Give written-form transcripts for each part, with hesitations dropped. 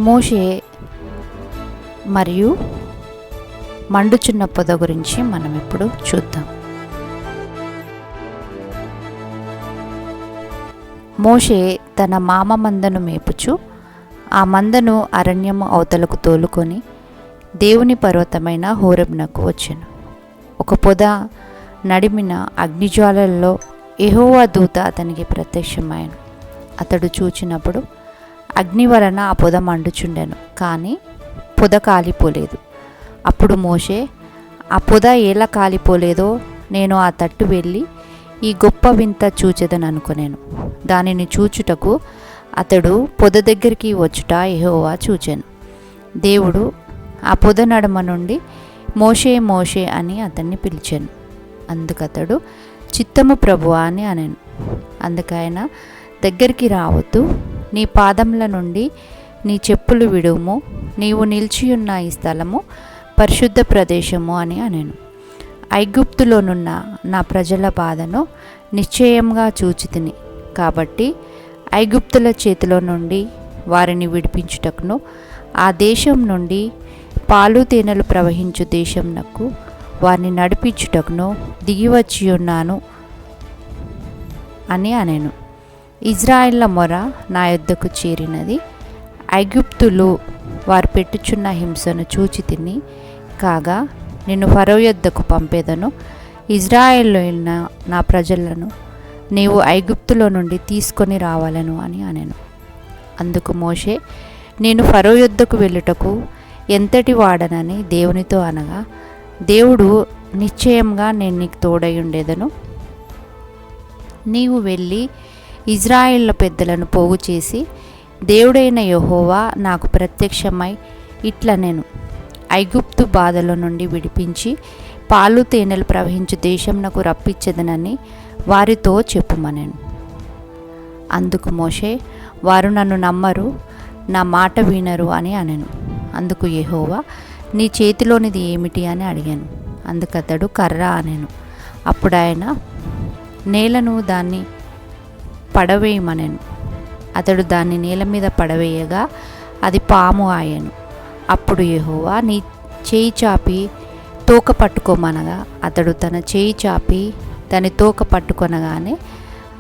మోషే మరియు మండుచున్న పొద గురించి మనం ఇప్పుడు చూద్దాం. మోషే తన మామ మందను మేపుచు ఆ మందను అరణ్యము అవతలకు తోలుకొని దేవుని పర్వతమైన హోరేబునకు వచ్చెను. ఒక పొద నడిమిన అగ్నిజ్వాలల్లో యెహోవా దూత అతనికి ప్రత్యక్షమాయెను. అతడు చూచినప్పుడు అగ్ని వలన ఆ పొద మండుచుండెను, కానీ పొద కాలిపోలేదు. అప్పుడు మోషే, ఆ పొద ఎలా కాలిపోలేదో నేను ఆ తట్టు వెళ్ళి ఈ గొప్ప వింత చూచెదను అనుకొనెను. దానిని చూచుటకు అతడు పొద దగ్గరికి వచ్చుట యెహోవా చూచెను. దేవుడు ఆ పొద నడుమ నుండి మోషే మోషే అని అతన్ని పిలిచెను. అందుకతడు చిత్తము ప్రభువా అని అనెను. అందుకైన దగ్గరికి రావద్దు, నీ పాదముల నుండి నీ చెప్పులు విడుము, నీవు నిలిచియున్న ఈ స్థలము పరిశుద్ధ ప్రదేశము అని అనెను. ఐగుప్తులోనున్న నా ప్రజల బాధను నిశ్చయంగా చూచితిని, కాబట్టి ఐగుప్తుల చేతిలో నుండి వారిని విడిపించుటకును ఆ దేశం నుండి పాలు తేనెలు ప్రవహించు దేశంనకు వారిని నడిపించుటకును దిగివచ్చి ఉన్నాను అని అనెను. ఇజ్రాయేళ్ల మొర నా యొద్దకు చేరినది. ఐగుప్తులు వారు పెట్టుచున్న హింసను చూచి తిని, కాగా నిన్ను ఫరో యొద్దకు పంపేదను. ఇజ్రాయేల్లో నా ప్రజలను నీవు ఐగుప్తులో నుండి తీసుకొని రావాలను అని అనెను. అందుకు మోషే, నేను ఫరో యొద్దకు వెళ్ళుటకు ఎంతటి వాడనని దేవునితో అనగా, దేవుడు, నిశ్చయంగా నేను నీకు తోడై ఉండేదను. నీవు వెళ్ళి ఇజ్రాయేళ్ల పెద్దలను పోగు చేసి, దేవుడైన యెహోవా నాకు ప్రత్యక్షమై ఇట్లనెను, ఐగుప్తు బాధల నుండి విడిపించి పాలు తేనెలు ప్రవహించు దేశంనకు రప్పించదనని వారితో చెప్పుమనెను. అందుకు మోషే, వారు నన్ను నమ్మరు, నా మాట వినరు అని అనెను. అందుకు యెహోవా, నీ చేతిలోనిది ఏమిటి అని అడిగాను. అందుకతడు కర్ర అనెను. అప్పుడు ఆయన నేలను దాన్ని పడవేయమనెను. అతడు దాన్ని నేల మీద పడవేయగా అది పాము ఆయెను. అప్పుడు యెహోవా, నీ చేయి చాపి తోక పట్టుకోమనగా అతడు తన చేయి చాపి దాని తోక పట్టుకొనగానే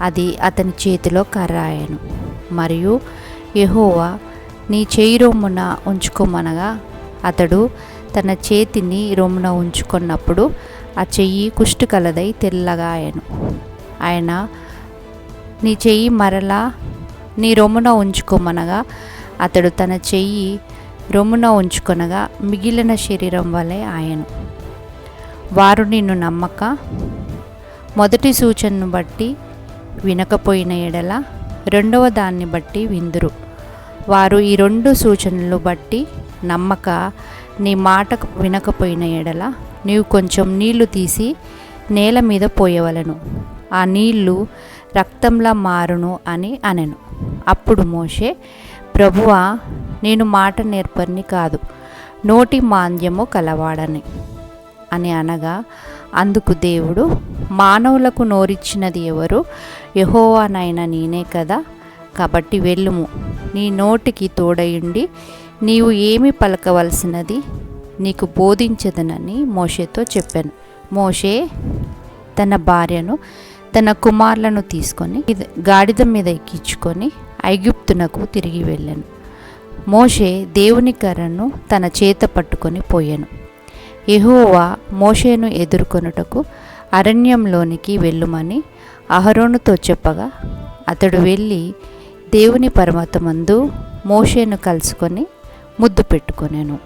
అది అతని చేతిలో కర్ర ఆయెను. మరియు యెహోవా, నీ చేయి రొమ్మున ఉంచుకోమనగా అతడు తన చేతిని రొమ్మున ఉంచుకున్నప్పుడు ఆ చెయ్యి కుష్టు కలదై తెల్లగా ఆయెను. ఆయన, నీ చెయ్యి మరలా నీ రొమ్మున ఉంచుకోమనగా అతడు తన చెయ్యి రొమ్మున ఉంచుకొనగా మిగిలిన శరీరం వలె ఆయెను. వారు నిన్ను నమ్మక మొదటి సూచనను బట్టి వినకపోయిన ఎడల రెండవ దాన్ని బట్టి విందురు. వారు ఈ రెండు సూచనలు బట్టి నమ్మక నీ మాట వినకపోయిన ఎడల నీవు కొంచెం నీళ్లు తీసి నేల మీద పోయవలను, ఆ నీళ్లు రక్తంలా మారును అని అనెను. అప్పుడు మోషే, ప్రభువా, నేను మాట నేర్పరిని కాదు, నోటి మాంద్యము కలవాడని అని అనగా, అందుకు దేవుడు, మానవులకు నోరిచ్చినది ఎవరు? యెహోవానైన నేనే కదా. కాబట్టి వెళ్ళుము, నీ నోటికి తోడయుండి నీవు ఏమి పలకవలసినది నీకు బోధించదనని మోషేతో చెప్పాను. మోషే తన భార్యను తన కుమారులను తీసుకొని గాడిద మీద ఎక్కించుకొని ఐగుప్తునకు తిరిగి వెళ్ళాను. మోషే దేవుని కర్రను తన చేత పట్టుకొని పోయాను. యెహోవా మోషేను ఎదుర్కొనుటకు అరణ్యంలోనికి వెళ్ళుమని అహరోనుతో చెప్పగా అతడు వెళ్ళి దేవుని పర్వతమందు మోషేను కలుసుకొని ముద్దు పెట్టుకొనెను.